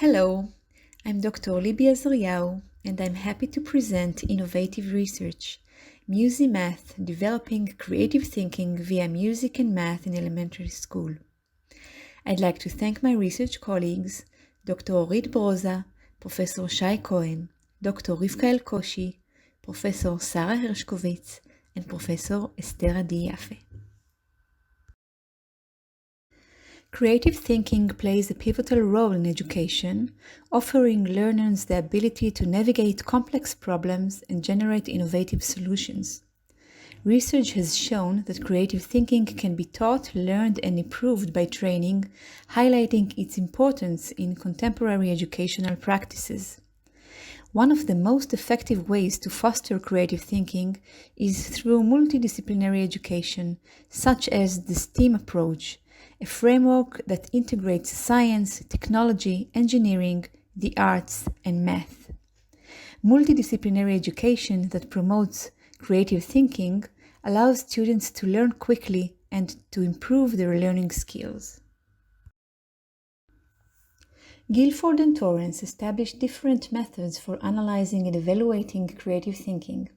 Hello, I'm Dr. Libby Azariaou, and I'm happy to present innovative research, MusiMath, developing creative thinking via music and math in elementary school. I'd like to thank my research colleagues, Dr. Orit Broza, Professor Shai Cohen, Dr. Rivka Elkoshi, Professor Sarah Hershkovitz, and Professor Esther Adi Yafe. Creative thinking plays a pivotal role in education, offering learners the ability to navigate complex problems and generate innovative solutions. Research has shown that creative thinking can be taught, learned, and improved by training, highlighting its importance in contemporary educational practices. One of the most effective ways to foster creative thinking is through multidisciplinary education, such as the STEAM approach, a framework that integrates science, technology, engineering, the arts, and math. Multidisciplinary education that promotes creative thinking allows students to learn quickly and to improve their learning skills. Guilford and Torrance established different methods for analyzing and evaluating creative thinking.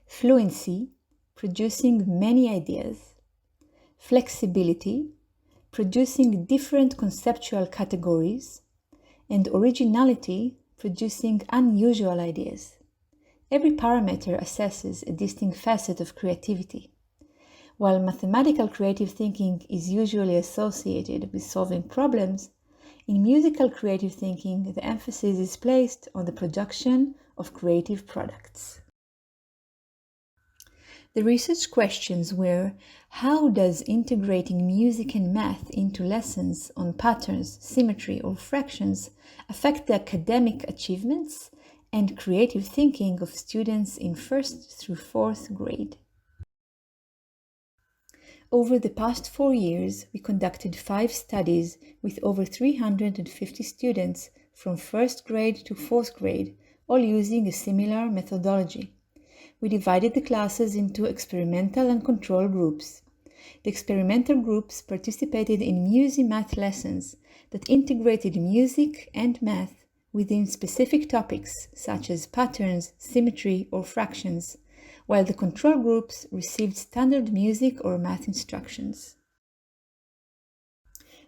Fluency, producing many ideas. Flexibility, producing different conceptual categories. And originality, producing unusual ideas. Every parameter assesses a distinct facet of creativity. While mathematical creative thinking is usually associated with solving problems, in musical creative thinking, the emphasis is placed on the production of creative products. The research questions were: how does integrating music and math into lessons on patterns, symmetry, or fractions affect the academic achievements and creative thinking of students in 1st through 4th grade? Over the past 4 years, we conducted 5 studies with over 350 students from 1st grade to 4th grade, all using a similar methodology. We divided the classes into experimental and control groups. The experimental groups participated in MusiMath lessons that integrated music and math within specific topics such as patterns, symmetry, or fractions, while the control groups received standard music or math instructions.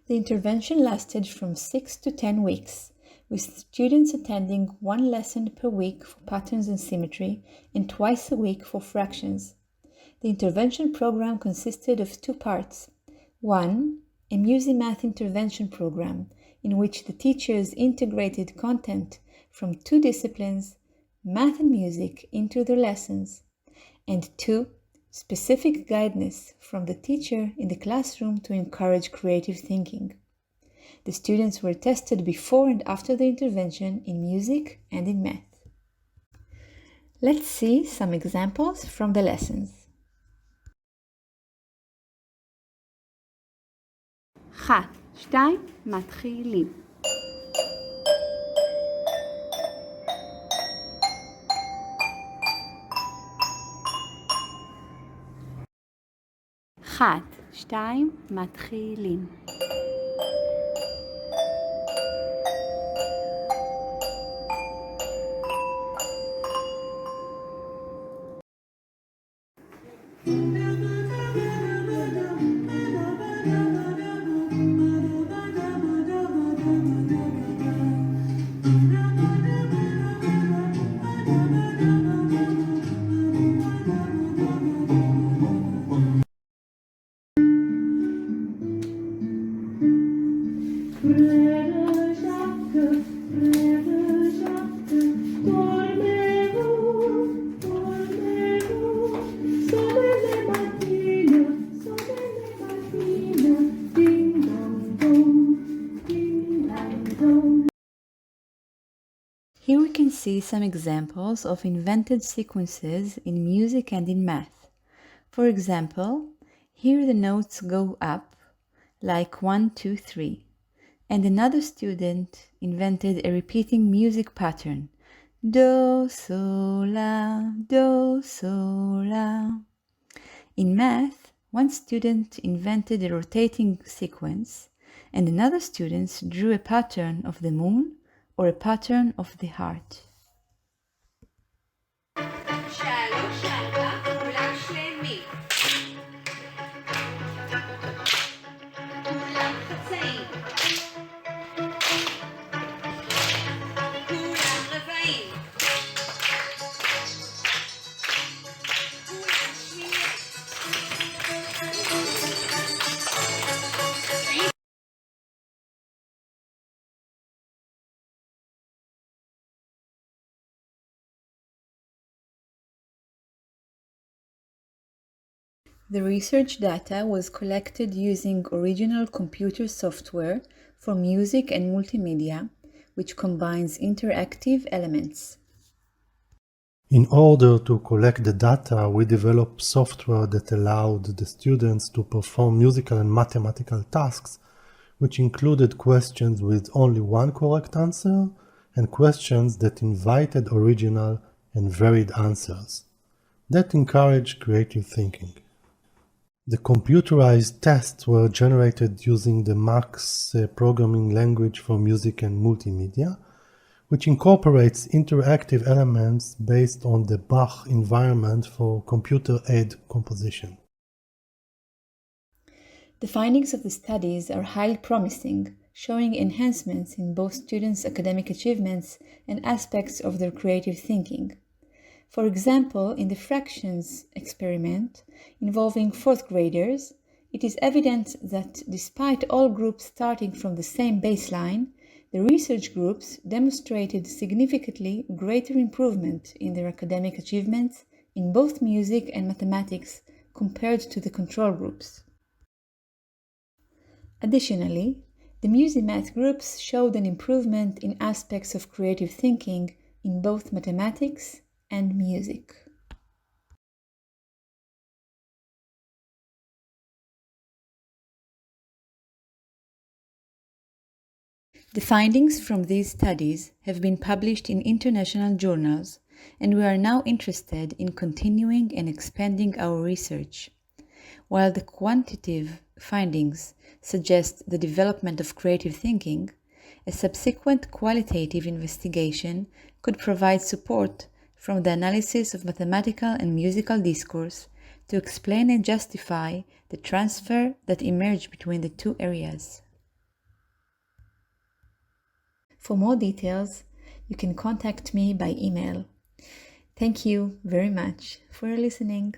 The intervention lasted from 6 to 10 weeks, with students attending 1 lesson per week for patterns and symmetry and twice a week for fractions. The intervention program consisted of 2 parts. 1, a MusiMath intervention program, in which the teachers integrated content from 2 disciplines, math and music, into their lessons. And 2, specific guidance from the teacher in the classroom to encourage creative thinking. The students were tested before and after the intervention in music and in math. Let's see some examples from the lessons. 1, 2, מתחילים. אחת, שתיים, מתחילים. Here we can see some examples of invented sequences in music and in math. For example, here the notes go up, like 1, 2, 3, and another student invented a repeating music pattern, do, so, la, do, so, la. In math, one student invented a rotating sequence, and another student drew a pattern of the moon, or a pattern of the heart. שלוש, ארבע, כולם שלמים. כולם חצאים. כולם רבעים. כולם שמיניות. The research data was collected using original computer software for music and multimedia, which combines interactive elements. In order to collect the data, we developed software that allowed the students to perform musical and mathematical tasks, which included questions with only one correct answer and questions that invited original and varied answers. That encouraged creative thinking. The computerized tests were generated using the Max programming language for music and multimedia, which incorporates interactive elements based on the Bach environment for computer-aided composition. The findings of the studies are highly promising, showing enhancements in both students' academic achievements and aspects of their creative thinking. For example, in the fractions experiment involving fourth graders, it is evident that despite all groups starting from the same baseline, the research groups demonstrated significantly greater improvement in their academic achievements in both music and mathematics compared to the control groups. Additionally, the MusiMath groups showed an improvement in aspects of creative thinking in both mathematics and music. The findings from these studies have been published in international journals, and we are now interested in continuing and expanding our research. While the quantitative findings suggest the development of creative thinking, a subsequent qualitative investigation could provide support from the analysis of mathematical and musical discourse to explain and justify the transfer that emerged between the two areas. For more details, you can contact me by email. Thank you very much for listening.